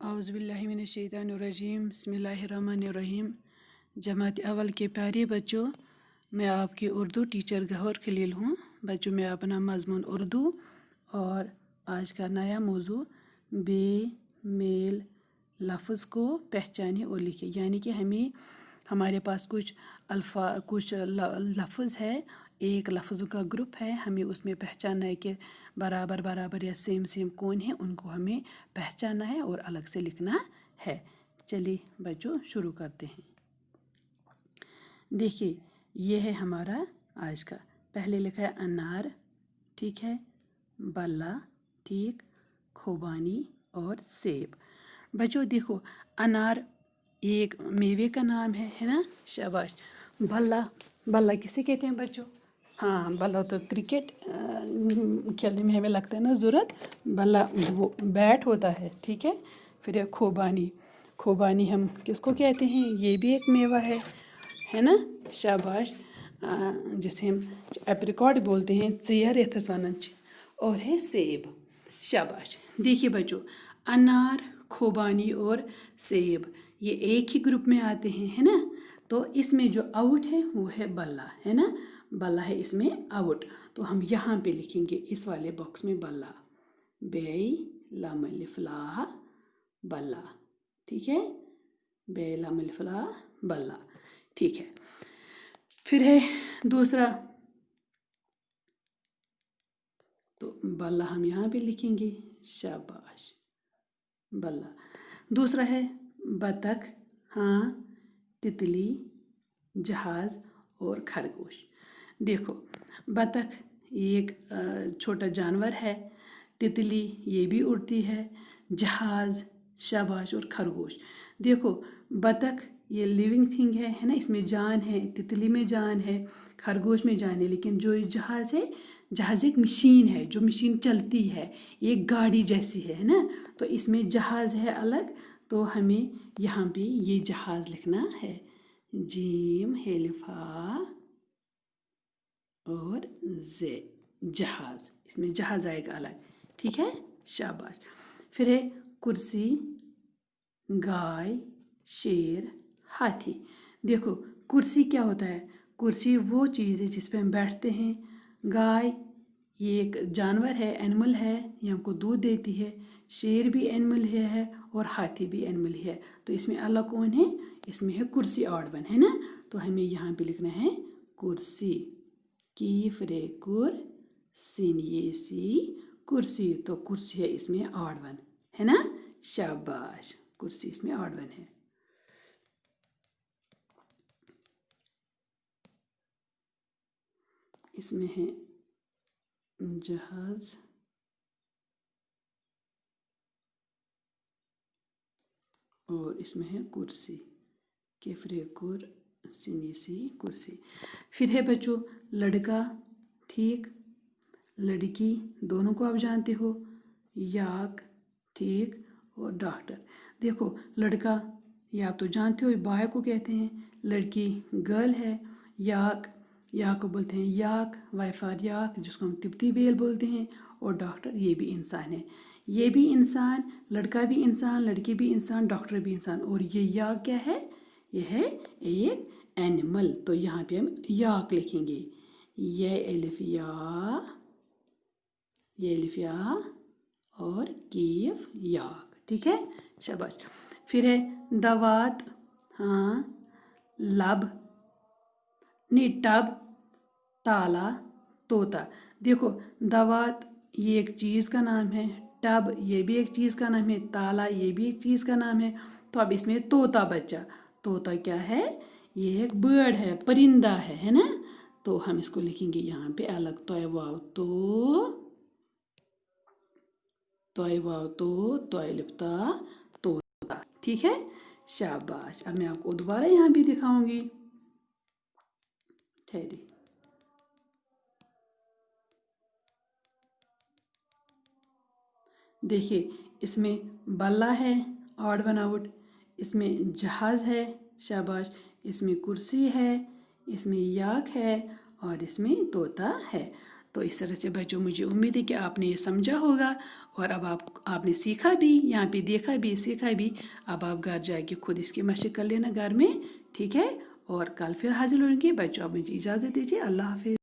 اعوذ باللہ من الشیطان الرجیم بسم اللہ الرحمن الرحیم۔ جماعت اول کے پیارے بچوں، میں آپ کی اردو ٹیچر گہور خلیل ہوں۔ بچوں، میں اپنا مضمون اردو اور آج کا نیا موضوع بے میل لفظ کو پہچانے اور لکھے، یعنی کہ ہمارے پاس کچھ لفظ ہے، ایک لفظوں کا گروپ ہے، ہمیں اس میں پہچاننا ہے کہ برابر برابر یا سیم سیم کون ہے، ان کو ہمیں پہچاننا ہے اور الگ سے لکھنا ہے۔ چلیے بچوں شروع کرتے ہیں۔ دیکھیے، یہ ہے ہمارا آج کا۔ پہلے لکھا ہے انار، ٹھیک ہے، بلہ، ٹھیک، خوبانی اور سیب۔ بچوں دیکھو، انار ایک میوے کا نام ہے نا، شاباش۔ بلہ کسے کہتے ہیں بچوں؟ ہاں، بلہ تو کرکٹ کھیلنے میں ہمیں لگتا ہے نا ضرورت، بلہ وہ بیٹ ہوتا ہے، ٹھیک ہے۔ پھر ہے خوبانی ہم کس کو کہتے ہیں؟ یہ بھی ایک میوہ ہے نا، شاباش، جسے ہم اپریکاٹ بولتے ہیں، ژیر یتھ ونان چھِ۔ اور ہے سیب، شاباش۔ دیکھیے بچوں، انار، خوبانی اور سیب یہ ایک ہی گروپ میں آتے ہیں، ہے نا۔ تو اس میں جو آؤٹ ہے وہ ہے بلہ، ہے نا، بلہ ہے اس میں آؤٹ۔ تو ہم یہاں پہ لکھیں گے اس والے باکس میں بلہ، بے لام الف لا بلہ، ٹھیک ہے، بے لام الف لا بلہ، ٹھیک ہے۔ پھر ہے دوسرا، تو بلہ ہم یہاں پہ لکھیں گے، شاباش، بلہ۔ دوسرا ہے بطخ، ہاں، تتلی، جہاز اور خرگوش۔ دیکھو، بطخ ایک چھوٹا جانور ہے، تتلی یہ بھی اڑتی ہے، جہاز، شاباش، اور خرگوش۔ دیکھو، بطخ یہ لیونگ تھنگ ہے نا، اس میں جان ہے، تتلی میں جان ہے، خرگوش میں جان ہے، لیکن جو جہاز ہے، جہاز ایک مشین ہے، جو مشین چلتی ہے، ایک گاڑی جیسی ہے نا۔ تو اس میں جہاز ہے الگ، تو ہمیں یہاں پہ یہ جہاز لکھنا ہے، جیم ہیلفا اور زے، جہاز، اس میں جہاز آئے گا الگ، ٹھیک ہے، شاباش۔ پھر ہے کرسی، گائے، شیر، ہاتھی۔ دیکھو، کرسی کیا ہوتا ہے؟ کرسی وہ چیز ہے جس پہ ہم بیٹھتے ہیں۔ گائے یہ ایک جانور ہے، اینیمل ہے، یہ ہم کو دودھ دیتی ہے۔ شیر بھی اینیمل ہے اور ہاتھی بھی اینیمل ہے۔ تو اس میں الگ کون ہے؟ اس میں ہے کرسی، آڈ ون، ہے نا۔ تو ہمیں یہاں پہ لکھنا ہے کرسی، کیف رے کر سین یہ سی، کرسی۔ تو کرسی ہے اس میں آڈ ون، ہے نا، شاباش، کرسی اس میں آڈ ون ہے۔ اس میں ہے جہاز اور اس میں ہے کرسی، کیفرے کر سینی سی، کرسی۔ پھر ہے بچوں لڑکا، ٹھیک، لڑکی، دونوں کو آپ جانتے ہو، یاک، ٹھیک، اور ڈاکٹر۔ دیکھو، لڑکا یہ آپ تو جانتے ہو، بوائے کو کہتے ہیں، لڑکی گرل ہے، یاک کو بولتے ہیں یاک، وائفار یاک، جس کو ہم تبتی بیل بولتے ہیں، اور ڈاکٹر یہ بھی انسان ہے، یہ بھی انسان، لڑکا بھی انسان، لڑکی بھی انسان، ڈاکٹر بھی انسان۔ اور یہ یاک کیا ہے؟ یہ ہے ایک اینیمل۔ تو یہاں پہ ہم یاک لکھیں گے، یہ الف یا، یہ الف یا اور کیف یاک، ٹھیک ہے، شاباش۔ پھر ہے دوات، ہاں، لب، نہیں، ٹب، تالا، طوطا۔ دیکھو، دوات یہ ایک چیز کا نام ہے، ٹب یہ بھی ایک چیز کا نام ہے، تالا یہ بھی ایک چیز کا نام ہے۔ تو اب اس میں طوطا بچا۔ طوطا کیا ہے؟ یہ ایک برڈ ہے، پرندہ ہے نا۔ تو ہم اس کو لکھیں گے یہاں پہ الگ، توئے واو تو، توئے واو تو، توئے لپتا، طوطا، ٹھیک ہے، شاباش۔ اب میں آپ کو دوبارہ یہاں بھی دکھاؤں گی، ٹھہری۔ دیکھیے، اس میں بلہ ہے، آڈ ون آؤٹ، اس میں جہاز ہے، شاباش، اس میں کرسی ہے، اس میں یاک ہے، اور اس میں طوطا ہے۔ تو اس طرح سے بچوں مجھے امید ہے کہ آپ نے یہ سمجھا ہوگا اور اب آپ نے سیکھا بھی، یہاں پہ دیکھا بھی سیکھا بھی. اب آپ گھر جا کے خود اس کی مشق کر لینا گھر میں، ٹھیک ہے. اور کل پھر حاضر ہویں گے. بچوں اب مجھے اجازت دیجیے. اللہ حافظ.